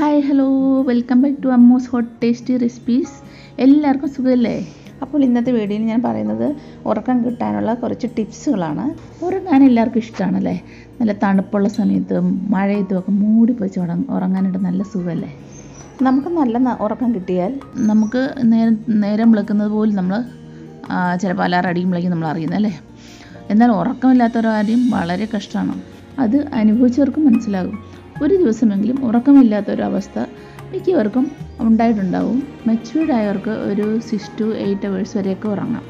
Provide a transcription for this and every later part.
Hi hello welcome back to Ammu's hot tasty recipes. എല്ലാവർക്കും സുഖമല്ലേ? അപ്പോൾ ഇന്നത്തെ വീഡിയോയിൽ ഞാൻ പറയുന്നത് ഉറക്കം കിട്ടാനുള്ള കുറച്ച് ടിപ്സുകളാണ്. ഉറങ്ങാൻ എല്ലാവർക്കും ഇഷ്ടമാണല്ലേ? നല്ല തണുപ്പുള്ള സമയത്തും മഴയത്തുമൊക്കെ മൂടി പോയി ഉറങ്ങാനായിട്ട് നല്ല സുഖമല്ലേ? നമുക്ക് നല്ല ഉറക്കം കിട്ടിയാൽ നമുക്ക് നേരം വിളിക്കുന്നത് പോലും നമ്മൾ ചിലപ്പോൾ അലാറം അടിക്കുമ്പോഴേക്കും നമ്മൾ അറിയുന്നല്ലേ. എന്നാൽ ഉറക്കമില്ലാത്തൊരു കാര്യം വളരെ കഷ്ടമാണ്. അത് അനുഭവിച്ചവർക്ക് മനസ്സിലാകും. ഒരു ദിവസമെങ്കിലും ഉറക്കമില്ലാത്തൊരവസ്ഥ മിക്കവർക്കും ഉണ്ടായിട്ടുണ്ടാവും. മെച്യൂർഡ് ആയവർക്ക് ഒരു 6 to 8 hours വരെയൊക്കെ ഉറങ്ങാം.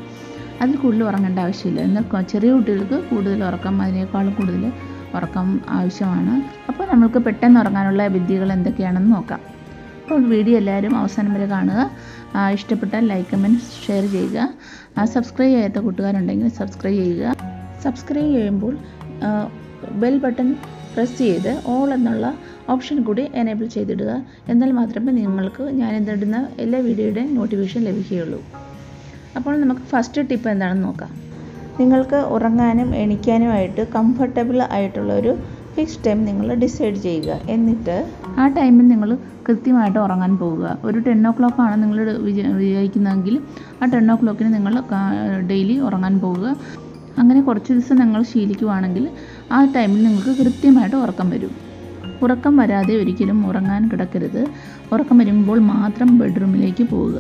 അതിൽ കൂടുതൽ ഉറങ്ങേണ്ട ആവശ്യമില്ല. എന്നാൽ ചെറിയ കുട്ടികൾക്ക് കൂടുതൽ ഉറക്കം, അതിനേക്കാളും കൂടുതൽ ഉറക്കം ആവശ്യമാണ്. അപ്പോൾ നമുക്ക് പെട്ടെന്ന് ഉറങ്ങാനുള്ള വിദ്യകൾ എന്തൊക്കെയാണെന്ന് നോക്കാം. അപ്പോൾ വീഡിയോ എല്ലാവരും അവസാനം വരെ കാണുക. ഇഷ്ടപ്പെട്ടാൽ ലൈക്ക്, കമൻറ്റ്, ഷെയർ ചെയ്യുക. സബ്സ്ക്രൈബ് ചെയ്യാത്ത കൂട്ടുകാരുണ്ടെങ്കിൽ സബ്സ്ക്രൈബ് ചെയ്യുക. സബ്സ്ക്രൈബ് ചെയ്യുമ്പോൾ ബെൽ ബട്ടൺ പ്രസ് ചെയ്ത് ഓൾ എന്നുള്ള ഓപ്ഷൻ കൂടി എനേബിൾ ചെയ്തിടുക. എന്നാൽ മാത്രമേ നിങ്ങൾക്ക് ഞാൻ ഇടുന്ന എല്ലാ വീഡിയോയുടെയും നോട്ടിഫിക്കേഷൻ ലഭിക്കുകയുള്ളൂ. അപ്പോൾ നമുക്ക് ഫസ്റ്റ് ടിപ്പ് എന്താണെന്ന് നോക്കാം. നിങ്ങൾക്ക് ഉറങ്ങാനും എണീക്കാനുമായിട്ട് കംഫർട്ടബിൾ ആയിട്ടുള്ളൊരു ഫിക്സ് ടൈം നിങ്ങൾ ഡിസൈഡ് ചെയ്യുക. എന്നിട്ട് ആ ടൈമിൽ നിങ്ങൾ കൃത്യമായിട്ട് ഉറങ്ങാൻ പോവുക. ഒരു 10 o'clock ആണ് നിങ്ങൾ വിചാരിക്കുന്നതെങ്കിൽ ആ 10 o'clock നിങ്ങൾ ഡെയിലി ഉറങ്ങാൻ പോവുക. അങ്ങനെ കുറച്ച് ദിവസം നിങ്ങൾ ശീലിക്കുവാണെങ്കിൽ ആ ടൈമിൽ നിങ്ങൾക്ക് കൃത്യമായിട്ട് ഉറക്കം വരും. ഉറക്കം വരാതെ ഒരിക്കലും ഉറങ്ങാൻ കിടക്കരുത്. ഉറക്കം വരുമ്പോൾ മാത്രം ബെഡ്റൂമിലേക്ക് പോവുക.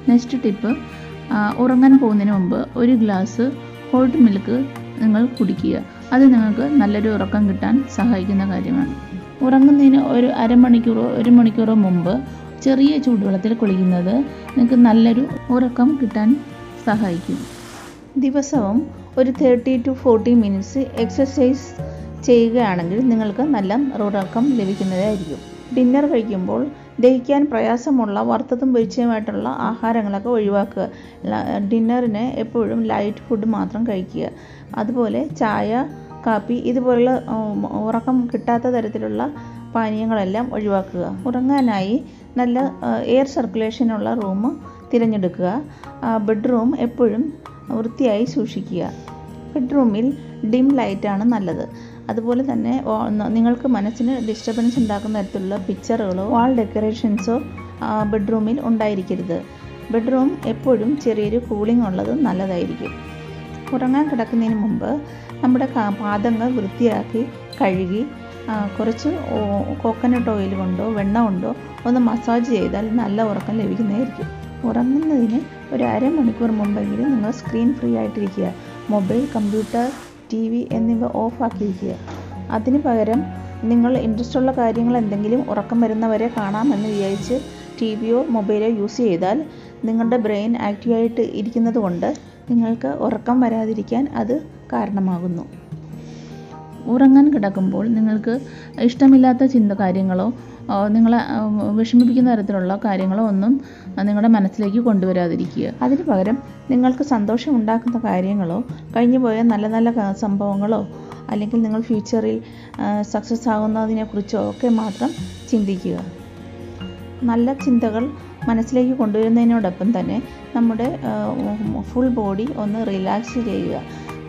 നെക്സ്റ്റ് ടിപ്പ്, ഉറങ്ങാൻ പോകുന്നതിന് മുമ്പ് ഒരു ഗ്ലാസ് ഹോട്ട് മിൽക്ക് നിങ്ങൾ കുടിക്കുക. അത് നിങ്ങൾക്ക് നല്ലൊരു ഉറക്കം കിട്ടാൻ സഹായിക്കുന്ന കാര്യമാണ്. ഉറങ്ങുന്നതിന് ഒരു അരമണിക്കൂറോ 1 മണിക്കൂറോ മുമ്പ് ചെറിയ ചൂടുവെള്ളത്തിൽ കുളിക്കുന്നത് നിങ്ങൾക്ക് നല്ലൊരു ഉറക്കം കിട്ടാൻ സഹായിക്കും. ദിവസവും ഒരു 30 to 40 minutes എക്സസൈസ് ചെയ്യുകയാണെങ്കിൽ നിങ്ങൾക്ക് നല്ല ഉറക്കം ലഭിക്കുന്നതായിരിക്കും. ഡിന്നർ കഴിക്കുമ്പോൾ ദഹിക്കാൻ പ്രയാസമുള്ള വറുത്തതും പൊരിച്ചതുമായിട്ടുള്ള ആഹാരങ്ങളൊക്കെ ഒഴിവാക്കുക. ഡിന്നറിന് എപ്പോഴും ലൈറ്റ് ഫുഡ് മാത്രം കഴിക്കുക. അതുപോലെ ചായ, കാപ്പി ഇതുപോലുള്ള ഉറക്കം കിട്ടാത്ത തരത്തിലുള്ള പാനീയങ്ങളെല്ലാം ഒഴിവാക്കുക. ഉറങ്ങാനായി നല്ല എയർ സർക്കുലേഷനുള്ള റൂം തിരഞ്ഞെടുക്കുക. ബെഡ്റൂം എപ്പോഴും വൃത്തിയായി സൂക്ഷിക്കുക. ബെഡ്റൂമിൽ ഡിം ലൈറ്റാണ് നല്ലത്. അതുപോലെ തന്നെ നിങ്ങൾക്ക് മനസ്സിന് ഡിസ്റ്റർബൻസ് ഉണ്ടാക്കുന്ന തരത്തിലുള്ള പിക്ചറുകളോ വാൾ ഡെക്കറേഷൻസോ ബെഡ്റൂമിൽ ഉണ്ടായിരിക്കരുത്. ബെഡ്റൂം എപ്പോഴും ചെറിയൊരു കൂളിംഗ് ഉള്ളത് നല്ലതായിരിക്കും. ഉറങ്ങാൻ കിടക്കുന്നതിന് മുമ്പ് നമ്മുടെ പാദങ്ങൾ വൃത്തിയാക്കി കഴുകി കുറച്ച് കോക്കനട്ട് ഓയിൽ കൊണ്ടോ വെണ്ണ കൊണ്ടോ ഒന്ന് മസാജ് ചെയ്താൽ നല്ല ഉറക്കം ലഭിക്കുന്നതായിരിക്കും. ഉറങ്ങുന്നതിന് ഒരു അരമണിക്കൂർ മുമ്പെങ്കിലും നിങ്ങൾ സ്ക്രീൻ ഫ്രീ ആയിട്ടിരിക്കുക. മൊബൈൽ, കമ്പ്യൂട്ടർ, TV എന്നിവ ഓഫാക്കിയിരിക്കുക. അതിന് പകരം നിങ്ങൾ ഇൻട്രസ്റ്റ് ഉള്ള കാര്യങ്ങൾ എന്തെങ്കിലും ഉറക്കം വരുന്നവരെ കാണാമെന്ന് വിചാരിച്ച് TVയോ മൊബൈലോ യൂസ് ചെയ്താൽ നിങ്ങളുടെ ബ്രെയിൻ ആക്റ്റീവായിട്ട് ഇരിക്കുന്നത് കൊണ്ട് നിങ്ങൾക്ക് ഉറക്കം വരാതിരിക്കാൻ അത് കാരണമാകുന്നു. ഉറങ്ങാൻ കിടക്കുമ്പോൾ നിങ്ങൾക്ക് ഇഷ്ടമില്ലാത്ത കാര്യങ്ങളോ നിങ്ങളെ വിഷമിപ്പിക്കുന്ന തരത്തിലുള്ള കാര്യങ്ങളോ ഒന്നും നിങ്ങളുടെ മനസ്സിലേക്ക് കൊണ്ടുവരാതിരിക്കുക. അതിന് പകരം നിങ്ങൾക്ക് സന്തോഷം ഉണ്ടാക്കുന്ന കാര്യങ്ങളോ കഴിഞ്ഞുപോയ നല്ല നല്ല സംഭവങ്ങളോ അല്ലെങ്കിൽ നിങ്ങൾ ഫ്യൂച്ചറിൽ സക്സസ് ആകുന്നതിനെക്കുറിച്ചോ ഒക്കെ മാത്രം ചിന്തിക്കുക. നല്ല ചിന്തകൾ മനസ്സിലേക്ക് കൊണ്ടുവരുന്നതിനോടൊപ്പം തന്നെ നമ്മുടെ ഫുൾ ബോഡി ഒന്ന് റിലാക്സ് ചെയ്യുക.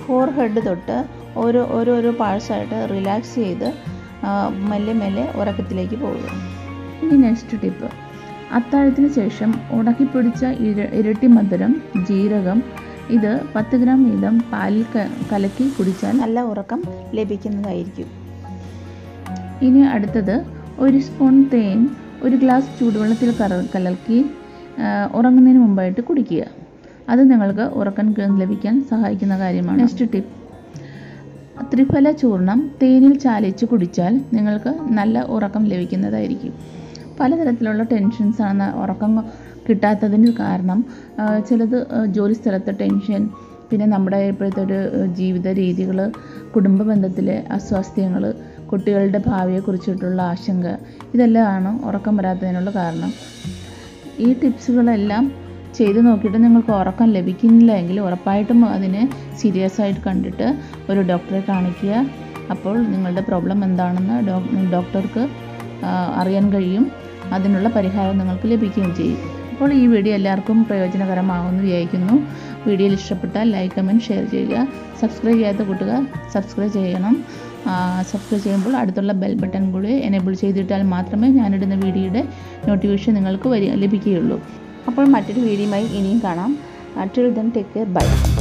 ഫോർഹെഡ് തൊട്ട് ഓരോരോ പാർട്സായിട്ട് റിലാക്സ് ചെയ്ത് മെല്ലെ മെല്ലെ ഉറക്കത്തിലേക്ക് പോവുക. ഇനി നെക്സ്റ്റ് ടിപ്പ്, അത്താഴത്തിന് ശേഷം ഉണക്കിപ്പൊടിച്ച ഇരട്ടി മധുരം, ജീരകം ഇത് 10 gram വീതം പാലിൽ കലക്കി കുടിച്ചാൽ നല്ല ഉറക്കം ലഭിക്കുന്നതായിരിക്കും. ഇനി അടുത്തത്, 1 സ്പൂൺ തേൻ 1 ഗ്ലാസ് ചൂടുവെള്ളത്തിൽ കലക്കി ഉറങ്ങുന്നതിന് മുമ്പായിട്ട് കുടിക്കുക. അത് നിങ്ങൾക്ക് ഉറക്കം ലഭിക്കാൻ സഹായിക്കുന്ന കാര്യമാണ്. നെക്സ്റ്റ് ടിപ്പ്, ത്രിഫല ചൂർണം തേനിൽ ചാലിച്ച് കുടിച്ചാൽ നിങ്ങൾക്ക് നല്ല ഉറക്കം ലഭിക്കുന്നതായിരിക്കും. പലതരത്തിലുള്ള ടെൻഷൻസാണ് ഉറക്കം കിട്ടാത്തതിന് കാരണം. ചിലത് ജോലി സ്ഥലത്തെ ടെൻഷൻ, പിന്നെ നമ്മുടെ ഇപ്പോഴത്തെ ഒരു ജീവിത രീതികൾ, കുടുംബ ബന്ധത്തിലെ അസ്വാസ്ഥ്യങ്ങൾ, കുട്ടികളുടെ ഭാവിയെക്കുറിച്ചിട്ടുള്ള ആശങ്ക, ഇതെല്ലാമാണ് ഉറക്കം വരാത്തതിനുള്ള കാരണം. ഈ ടിപ്സുകളെല്ലാം ചെയ്ത് നോക്കിയിട്ട് നിങ്ങൾക്ക് ഉറക്കം ലഭിക്കുന്നില്ല എങ്കിൽ ഉറപ്പായിട്ടും അതിനെ സീരിയസ് ആയിട്ട് കണ്ടിട്ട് ഒരു ഡോക്ടറെ കാണിക്കുക. അപ്പോൾ നിങ്ങളുടെ പ്രോബ്ലം എന്താണെന്ന് ഡോക്ടർക്ക് അറിയാൻ കഴിയും. അതിനുള്ള പരിഹാരം നിങ്ങൾക്ക് ലഭിക്കുകയും ചെയ്യും. അപ്പോൾ ഈ വീഡിയോ എല്ലാവർക്കും പ്രയോജനകരമാകുമെന്ന് വിചാരിക്കുന്നു. വീഡിയോയിൽ ഇഷ്ടപ്പെട്ടാൽ ലൈക്ക് കമൻറ്റ് ഷെയർ ചെയ്യുക. സബ്സ്ക്രൈബ് ചെയ്യാത്ത കൂട്ടുകാർ സബ്സ്ക്രൈബ് ചെയ്യണം. സബ്സ്ക്രൈബ് ചെയ്യുമ്പോൾ അടുത്തുള്ള ബെൽ ബട്ടൺ കൂടി എനേബിൾ ചെയ്തിട്ടാൽ മാത്രമേ ഞാനിടുന്ന വീഡിയോയുടെ നോട്ടിഫിക്കേഷൻ നിങ്ങൾക്ക് ലഭിക്കുകയുള്ളൂ. അപ്പോൾ മറ്റൊരു വീഡിയോയുമായി ഇനിയും കാണാം. Till then, take care. Bye.